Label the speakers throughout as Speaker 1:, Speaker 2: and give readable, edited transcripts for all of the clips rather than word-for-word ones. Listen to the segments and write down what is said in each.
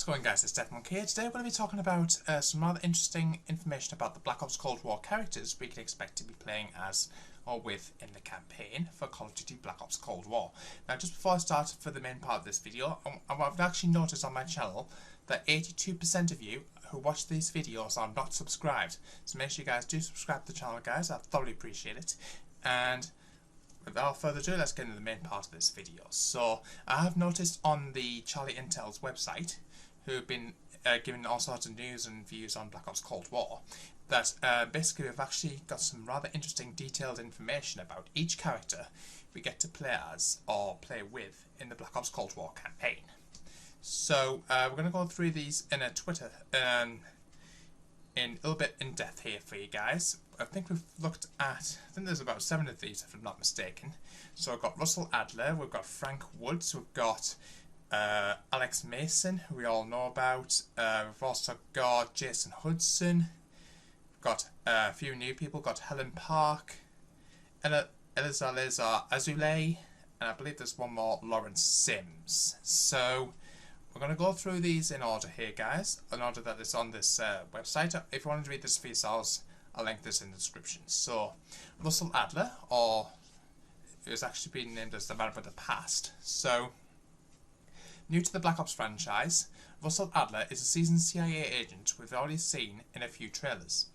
Speaker 1: going, guys? It's Deathmonk here. Today we're going to be talking about some rather interesting information about the Black Ops Cold War characters we can expect to be playing as or with in the campaign for Call of Duty Black Ops Cold War. Now, just before I start for the main part of this video, I've actually noticed on my channel that 82% of you who watch these videos are not subscribed. So make sure you guys do subscribe to the channel, guys. I thoroughly appreciate it. And without further ado, let's get into the main part of this video. So, I have noticed on the Charlie Intel's website, who've been giving all sorts of news and views on Black Ops Cold War, that basically we've actually got some rather interesting detailed information about each character we get to play as or play with in the Black Ops Cold War campaign. So, we're going to go through these in a Twitter in a little bit in depth here for you guys. I think we've looked at, I think there's about 7 of these if I'm not mistaken. So we've got Russell Adler, we've got Frank Woods, we've got Alex Mason, who we all know about. We've also got Jason Hudson. We've got a few new people, got Helen Park, Azulae, and I believe there's one more, Lawrence Sims. So we're going to go through these in order here, guys, in order that it's on this website. If you want to read this for yourselves, I'll link this in the description. So, Russell Adler, or who's actually been named as the Man with the Past. So, new to the Black Ops franchise, Russell Adler is a seasoned CIA agent we've already seen in a few trailers.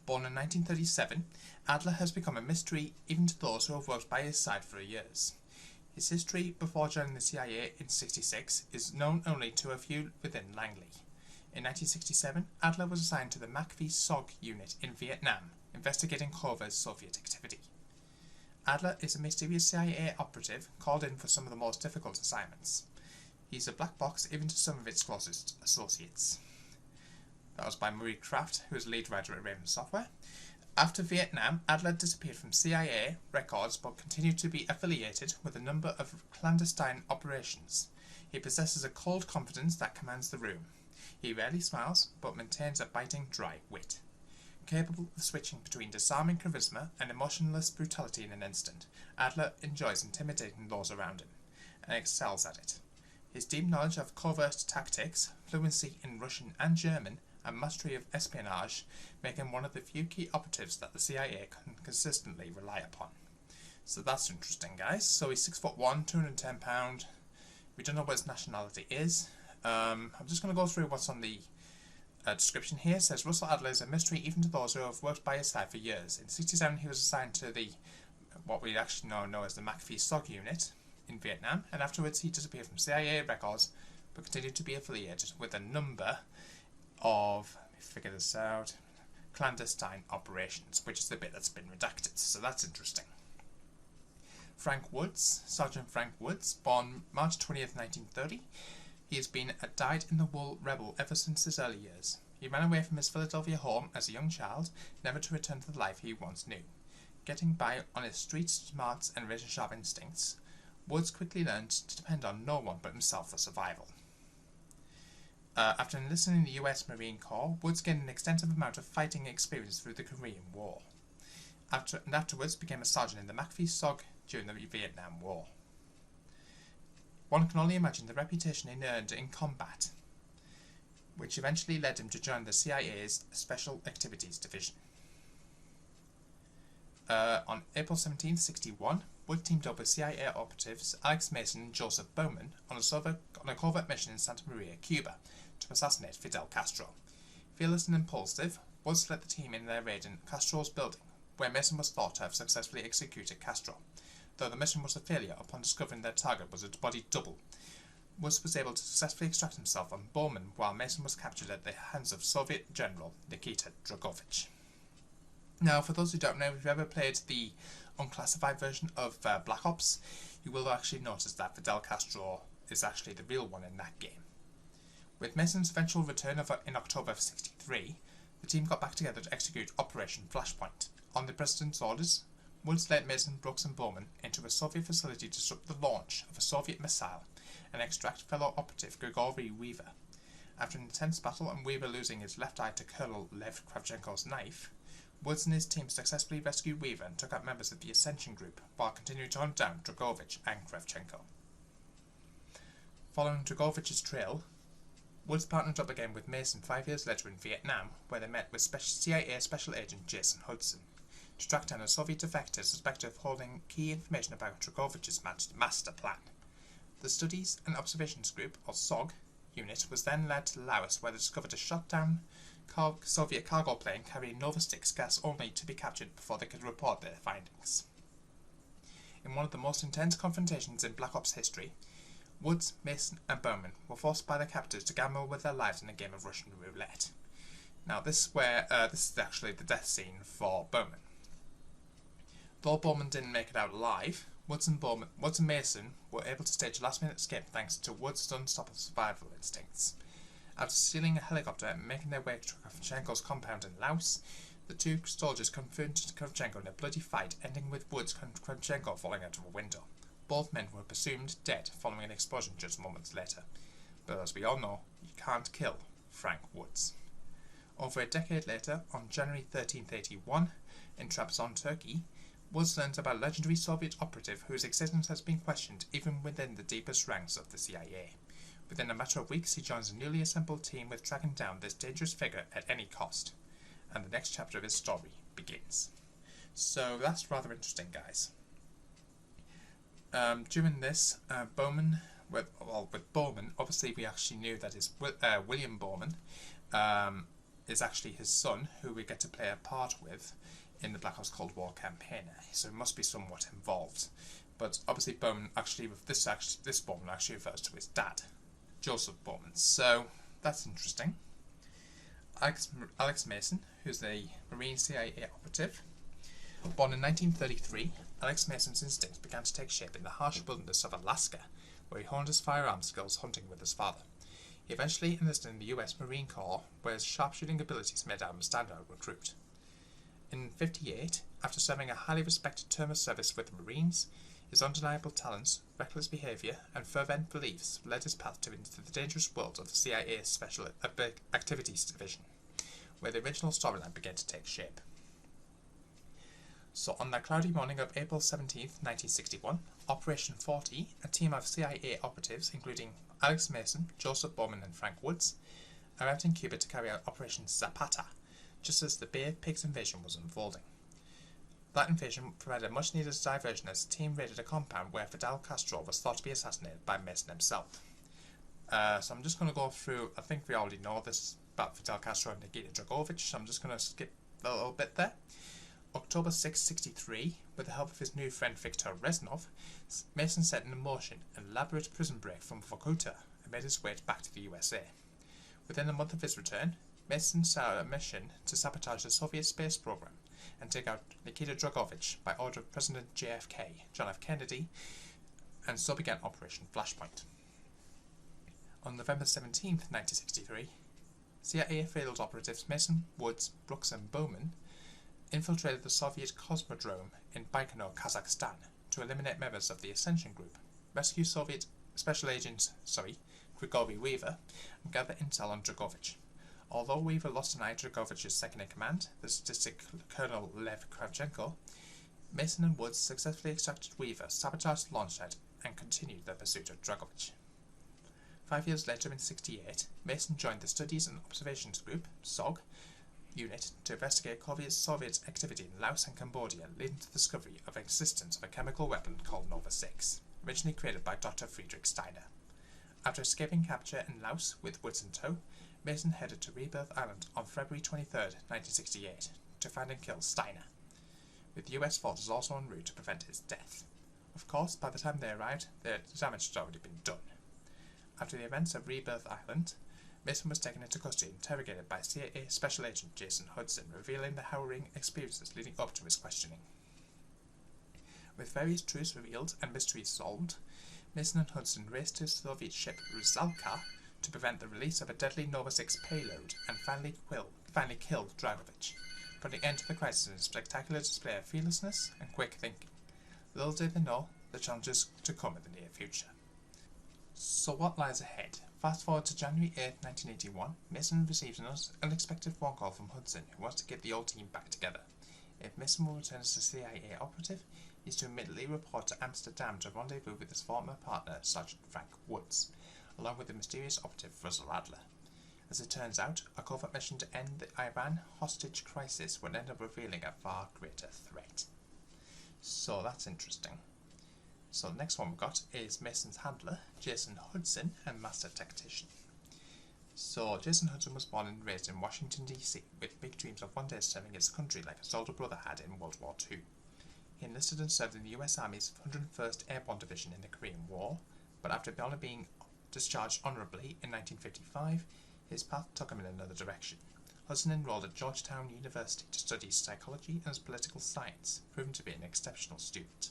Speaker 1: Born in 1937, Adler has become a mystery even to those who have worked by his side for years. His history before joining the CIA in '66 is known only to a few within Langley. In 1967, Adler was assigned to the Bocw unit in Vietnam, investigating covert Soviet activity. Adler is a mysterious CIA operative called in for some of the most difficult assignments. He's a black box even to some of its closest associates. That was by Marie Kraft, who is lead writer at Raven Software. After Vietnam, Adler disappeared from CIA records but continued to be affiliated with a number of clandestine operations. He possesses a cold confidence that commands the room. He rarely smiles, but maintains a biting, dry wit. Capable of switching between disarming charisma and emotionless brutality in an instant, Adler enjoys intimidating those around him, and excels at it. His deep knowledge of covert tactics, fluency in Russian and German, and mastery of espionage make him one of the few key operatives that the CIA can consistently rely upon. So that's interesting, guys. So he's 6'1", 210 £. We don't know what his nationality is. I'm just going to go through what's on the description here. It says Russell Adler is a mystery even to those who have worked by his side for years. In '67 he was assigned to the what we actually now know as the Bocw unit in Vietnam, and afterwards he disappeared from CIA records but continued to be affiliated with a number of, let me figure this out, clandestine operations, which is the bit that's been redacted, so that's interesting. Frank Woods, Sergeant Frank Woods, born March 20th, 1930. He has been a dyed-in-the-wool rebel ever since his early years. He ran away from his Philadelphia home as a young child, never to return to the life he once knew. Getting by on his street smarts and razor-sharp instincts, Woods quickly learned to depend on no one but himself for survival. After enlisting in the US Marine Corps, Woods gained an extensive amount of fighting experience through the Korean War. Afterwards became a sergeant in the Bocw during the Vietnam War. One can only imagine the reputation he earned in combat, which eventually led him to join the CIA's Special Activities Division. On April 17, '61, Wood teamed up with CIA operatives Alex Mason and Joseph Borman on a covert mission in Santa Maria, Cuba, to assassinate Fidel Castro. Fearless and impulsive, Woods led the team in their raid in Castro's building, where Mason was thought to have successfully executed Castro. Though the mission was a failure upon discovering their target was a body double, Woods was able to successfully extract himself from Borman while Mason was captured at the hands of Soviet General Nikita Dragovich. Now, for those who don't know, if you've ever played the unclassified version of Black Ops, you will actually notice that Fidel Castro is actually the real one in that game. With Mason's eventual return in October of '63, the team got back together to execute Operation Flashpoint. On the President's orders, Woods led Mason, Brooks and Borman into a Soviet facility to disrupt the launch of a Soviet missile and extract fellow operative Grigory Weaver. After an intense battle and Weaver losing his left eye to Colonel Lev Kravchenko's knife, Woods and his team successfully rescued Weaver and took out members of the Ascension Group while continuing to hunt down Dragovich and Kravchenko. Following Dragovich's trail, Woods partnered up again with Mason 5 years later in Vietnam, where they met with CIA Special Agent Jason Hudson to track down a Soviet defector suspected of holding key information about Dragovich's master plan. The Studies and Observations Group, or SOG, unit was then led to Laos, where they discovered a shot-down Soviet cargo plane carrying Nova 6 gas only to be captured before they could report their findings. In one of the most intense confrontations in Black Ops history, Woods, Mason and Borman were forced by their captors to gamble with their lives in a game of Russian roulette. Now this is actually the death scene for Borman. Though Borman didn't make it out alive, Woods and Mason were able to stage a last-minute escape thanks to Woods' unstoppable survival instincts. After stealing a helicopter and making their way to Kravchenko's compound in Laos, the two soldiers confronted Kravchenko in a bloody fight, ending with Woods and Kravchenko falling out of a window. Both men were presumed dead following an explosion just moments later. But as we all know, you can't kill Frank Woods. Over a decade later, on January 1381, in Trabzon, Turkey, Woods learns about a legendary Soviet operative whose existence has been questioned even within the deepest ranks of the CIA. Within a matter of weeks, he joins a newly assembled team with tracking down this dangerous figure at any cost. And the next chapter of his story begins. So that's rather interesting, guys. During this, with Borman, obviously we actually knew that his William Borman is actually his son, who we get to play a part with in the Black Ops Cold War campaign. So he must be somewhat involved. But obviously Borman actually, this Borman actually refers to his dad, Joseph Borman. So that's interesting. Alex Mason, who's a Marine CIA operative. Born in 1933, Alex Mason's instincts began to take shape in the harsh wilderness of Alaska, where he honed his firearms skills hunting with his father. He eventually enlisted in the US Marine Corps, where his sharpshooting abilities made him a standout recruit. In 1958, after serving a highly respected term of service with the Marines, his undeniable talents, reckless behaviour, and fervent beliefs led his path into the dangerous world of the CIA's Special Activities Division, where the original storyline began to take shape. So on that cloudy morning of April 17, 1961, Operation 40, a team of CIA operatives including Alex Mason, Joseph Borman and Frank Woods, arrived in Cuba to carry out Operation Zapata, just as the Bay of Pigs invasion was unfolding. That invasion provided a much-needed diversion as the team raided a compound where Fidel Castro was thought to be assassinated by Mason himself. So I'm just going to go through, I think we already know this about Fidel Castro and Nikita Dragovich, so I'm just going to skip a little bit there. October 6, 1963, with the help of his new friend Viktor Reznov, Mason set in motion an elaborate prison break from Vorkuta and made his way back to the USA. Within a month of his return, Mason set out a mission to sabotage the Soviet space program and take out Nikita Dragovich by order of President JFK, John F. Kennedy, and so began Operation Flashpoint. On November 17, 1963, CIA field operatives Mason, Woods, Brooks and Borman infiltrated the Soviet Cosmodrome in Baikonur, Kazakhstan, to eliminate members of the Ascension Group, rescue Soviet Special Agent Grigory Weaver, and gather intel on Dragovich. Although Weaver lost an eye to Dragovich's second-in-command, the statistic Colonel Lev Kravchenko, Mason and Woods successfully extracted Weaver, sabotaged the launch site, and continued their pursuit of Dragovich. 5 years later, in 1968, Mason joined the Studies and Observations Group, SOG, unit to investigate Soviet activity in Laos and Cambodia, leading to the discovery of the existence of a chemical weapon called Nova 6, originally created by Dr. Friedrich Steiner. After escaping capture in Laos with Woods in tow, Mason headed to Rebirth Island on February 23, 1968, to find and kill Steiner, with the US forces also en route to prevent his death. Of course, by the time they arrived, the damage had already been done. After the events of Rebirth Island, Mason was taken into custody and interrogated by CIA Special Agent Jason Hudson, revealing the harrowing experiences leading up to his questioning. With various truths revealed and mysteries solved, Mason and Hudson raced to Soviet ship Rusalka to prevent the release of a deadly Nova 6 payload and finally killed Dragovich, putting an end to the crisis in a spectacular display of fearlessness and quick thinking. Little did they know the challenges to come in the near future. So what lies ahead? Fast forward to January 8, 1981, Mason receives an unexpected phone call from Hudson, who wants to get the old team back together. If Mason will return as a CIA operative, he is to immediately report to Amsterdam to rendezvous with his former partner, Sergeant Frank Woods. along with the mysterious operative Russell Adler. As it turns out, a covert mission to end the Iran hostage crisis would end up revealing a far greater threat. So that's interesting. So the next one we've got is Mason's handler, Jason Hudson, and Master Tactician. So Jason Hudson was born and raised in Washington DC, with big dreams of one day serving his country like his older brother had in World War II. He enlisted and served in the US Army's 101st Airborne Division in the Korean War, but after only being discharged honourably in 1955, his path took him in another direction. Hudson enrolled at Georgetown University to study psychology and political science, proving to be an exceptional student.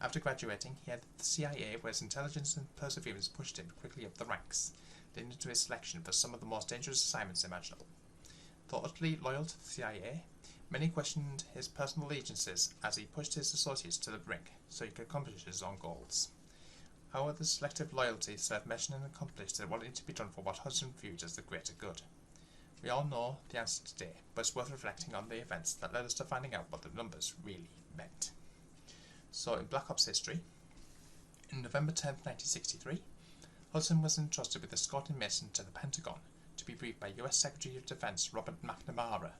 Speaker 1: After graduating, he headed the CIA, where his intelligence and perseverance pushed him quickly up the ranks, leading to his selection for some of the most dangerous assignments imaginable. Though utterly loyal to the CIA, many questioned his personal allegiances as he pushed his associates to the brink so he could accomplish his own goals. However, the selective loyalty served mission and accomplished what needed to be done for what Hudson viewed as the greater good. We all know the answer today, but it's worth reflecting on the events that led us to finding out what the numbers really meant. So, in Black Ops history, in November 10, 1963, Hudson was entrusted with escorting Mason to the Pentagon to be briefed by US Secretary of Defense Robert McNamara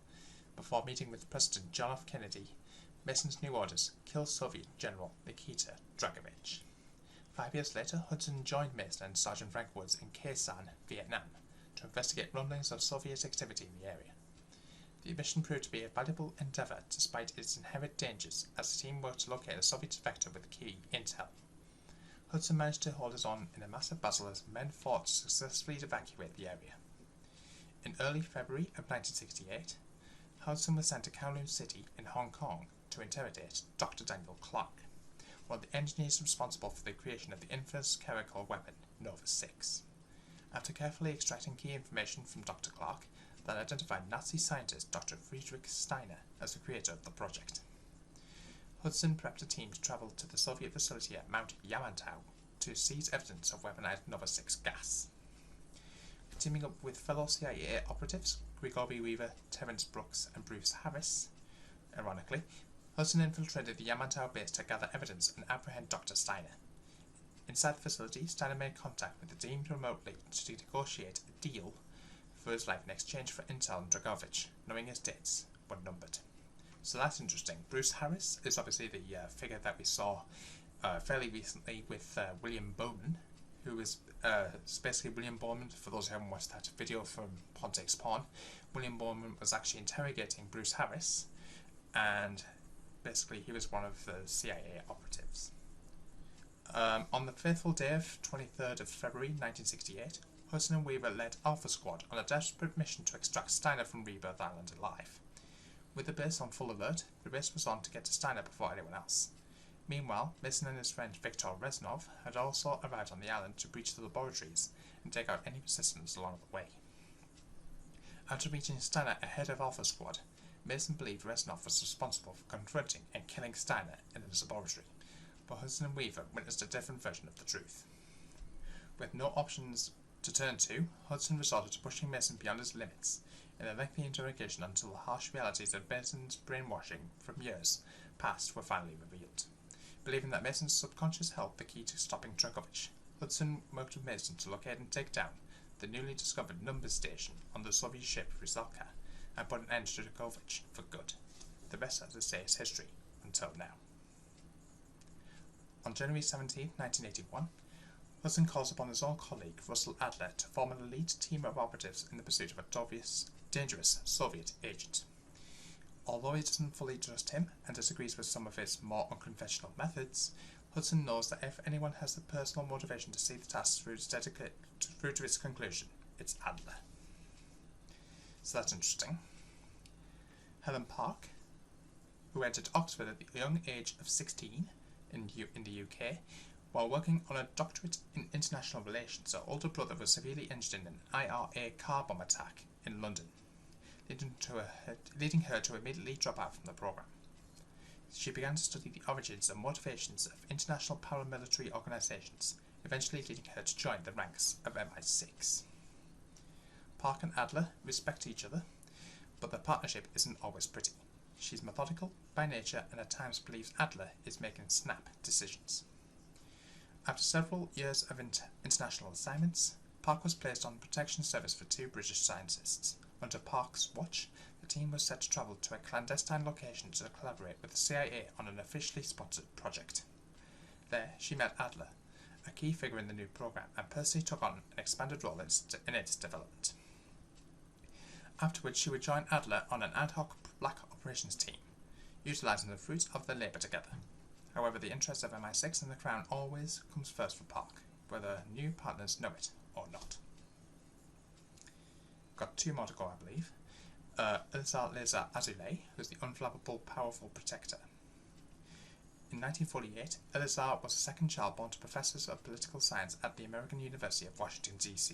Speaker 1: before meeting with President John F. Kennedy. Mason's new orders: kill Soviet General Nikita Dragovich. 5 years later, Hudson joined Mason and Sergeant Frank Woods in Khe Sanh, Vietnam, to investigate rumblings of Soviet activity in the area. The mission proved to be a valuable endeavour despite its inherent dangers, as the team worked to locate a Soviet defector with key intel. Hudson managed to hold his own in a massive battle as men fought to successfully evacuate the area. In early February of 1968, Hudson was sent to Kowloon City in Hong Kong to interrogate Dr. Daniel Clark, one of the engineers responsible for the creation of the infamous chemical weapon Nova 6. After carefully extracting key information from Dr. Clark that identified Nazi scientist Dr. Friedrich Steiner as the creator of the project, Hudson prepped a team to travel to the Soviet facility at Mount Yamantau to seize evidence of weaponized Nova 6 gas. Teaming up with fellow CIA operatives Grigory Weaver, Terence Brooks, and Bruce Harris, ironically, Hudson infiltrated the Yamantau base to gather evidence and apprehend Dr. Steiner. Inside the facility, Steiner made contact with the deemed remote lead to negotiate a deal for his life in exchange for intel on Dragovich, knowing his dates were numbered. So that's interesting. Bruce Harris is obviously the figure that we saw fairly recently with William Borman, who is basically William Borman. For those who haven't watched that video from Pontiac's Pawn, William Borman was actually interrogating Bruce Harris, and basically he was one of the CIA operatives. On the fateful day of 23rd of February 1968, Hudson and Weaver led Alpha Squad on a desperate mission to extract Steiner from Rebirth Island alive. With the base on full alert, the race was on to get to Steiner before anyone else. Meanwhile, Mason and his friend Viktor Reznov had also arrived on the island to breach the laboratories and take out any resistance along the way. After reaching Steiner ahead of Alpha Squad, Mason believed Reznov was responsible for confronting and killing Steiner in his laboratory, but Hudson and Weaver witnessed a different version of the truth. With no options to turn to, Hudson resorted to pushing Mason beyond his limits in a lengthy interrogation until the harsh realities of Mason's brainwashing from years past were finally revealed. Believing that Mason's subconscious held the key to stopping Dragovich, Hudson worked with Mason to locate and take down the newly discovered numbers station on the Soviet ship Rusalka and put an end to Dragovich for good. The rest, as I say, is history until now. On January 17, 1981, Hudson calls upon his own colleague Russell Adler to form an elite team of operatives in the pursuit of a dangerous Soviet agent. Although he doesn't fully trust him and disagrees with some of his more unconventional methods, Hudson knows that if anyone has the personal motivation to see the task through to its conclusion, it's Adler. So that's interesting. Helen Park, who entered Oxford at the young age of 16 in the UK, while working on a doctorate in international relations, her older brother was severely injured in an IRA car bomb attack in London, leading her to immediately drop out from the programme. She began to study the origins and motivations of international paramilitary organisations, eventually leading her to join the ranks of MI6. Park and Adler respect each other, but their partnership isn't always pretty. She's methodical by nature and at times believes Adler is making snap decisions. After several years of international assignments, Park was placed on protection service for 2 British scientists. Under Park's watch, the team was set to travel to a clandestine location to collaborate with the CIA on an officially sponsored project. There, she met Adler, a key figure in the new program, and personally took on an expanded role in its development. Afterwards, she would join Adler on an ad hoc black operations team, utilising the fruits of their labour together. However, the interest of MI6 and the Crown always comes first for Park, whether new partners know it or not. Got 2 more to go, I believe. Azulae, who's the unflappable, powerful protector. In 1948, Adler was the second child born to professors of political science at the American University of Washington, D.C.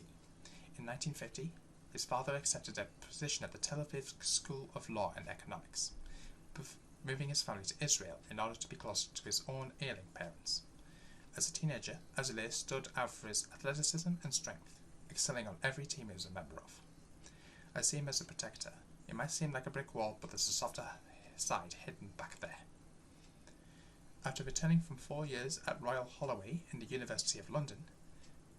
Speaker 1: In 1950, his father accepted a position at the Tel Aviv School of Law and Economics, moving his family to Israel in order to be closer to his own ailing parents. As a teenager, Azulae stood out for his athleticism and strength, excelling on every team he was a member of. I see him as a protector. It might seem like a brick wall, but there's a softer side hidden back there. After returning from 4 years at Royal Holloway in the University of London,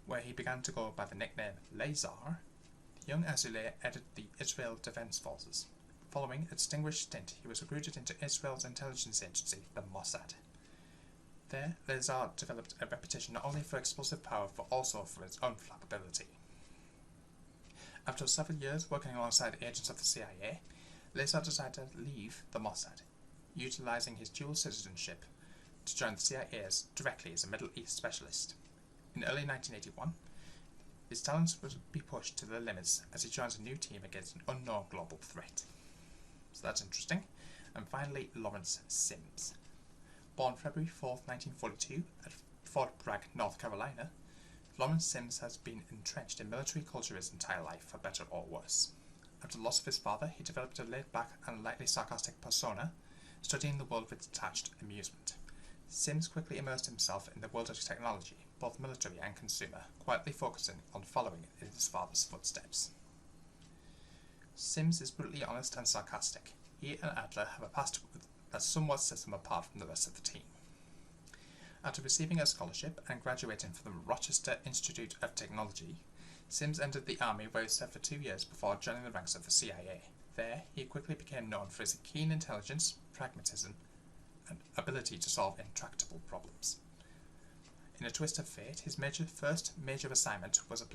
Speaker 1: where he began to go by the nickname Lazar, the young Azulae entered the Israel Defense Forces. Following a distinguished stint, he was recruited into Israel's intelligence agency, the Mossad. There, Lazar developed a reputation not only for explosive power, but also for his unflappability. After several years working alongside agents of the CIA, Lazar decided to leave the Mossad, utilising his dual citizenship to join the CIA directly as a Middle East specialist. In early 1981, his talents would be pushed to their limits as he joins a new team against an unknown global threat. So that's interesting. And finally, Lawrence Sims. Born February 4th, 1942 at Fort Bragg, North Carolina, Lawrence Sims has been entrenched in military culture his entire life, for better or worse. After the loss of his father, he developed a laid-back and lightly sarcastic persona, studying the world with detached amusement. Sims quickly immersed himself in the world of technology, both military and consumer, quietly focusing on following in his father's footsteps. Sims is brutally honest and sarcastic. He and Adler have a past that somewhat sets them apart from the rest of the team. After receiving a scholarship and graduating from the Rochester Institute of Technology, Sims entered the army where he served for 2 years before joining the ranks of the CIA. There, he quickly became known for his keen intelligence, pragmatism, and ability to solve intractable problems. In a twist of fate, his first major assignment was a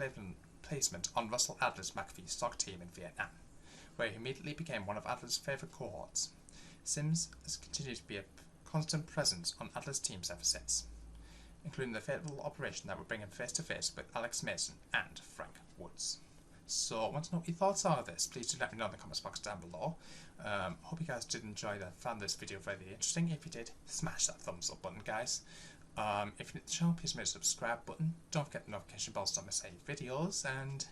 Speaker 1: placement on Russell Adler's McAfee stock team in Vietnam, where he immediately became one of Adler's favourite cohorts. Sims has continued to be a constant presence on Adler's teams ever since, including the fateful operation that would bring him face to face with Alex Mason and Frank Woods. So I want to know what your thoughts are of this. Please do let me know in the comments box down below. Hope you guys did enjoy that, found this video very interesting. If you did, smash that thumbs up button, guys. If you're new to the channel, please make the subscribe button. Don't forget the notification bell so don't miss any videos, and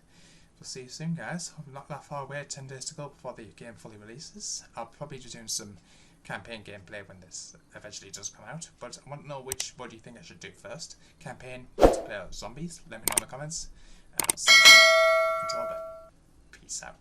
Speaker 1: we'll see you soon, guys. I'm not that far away, 10 days to go before the game fully releases. I'll probably be doing some campaign gameplay when this eventually does come out, but I want to know what do you think I should do first? Campaign, multiplayer, zombies? Let me know in the comments, and I'll see you until then. Peace out.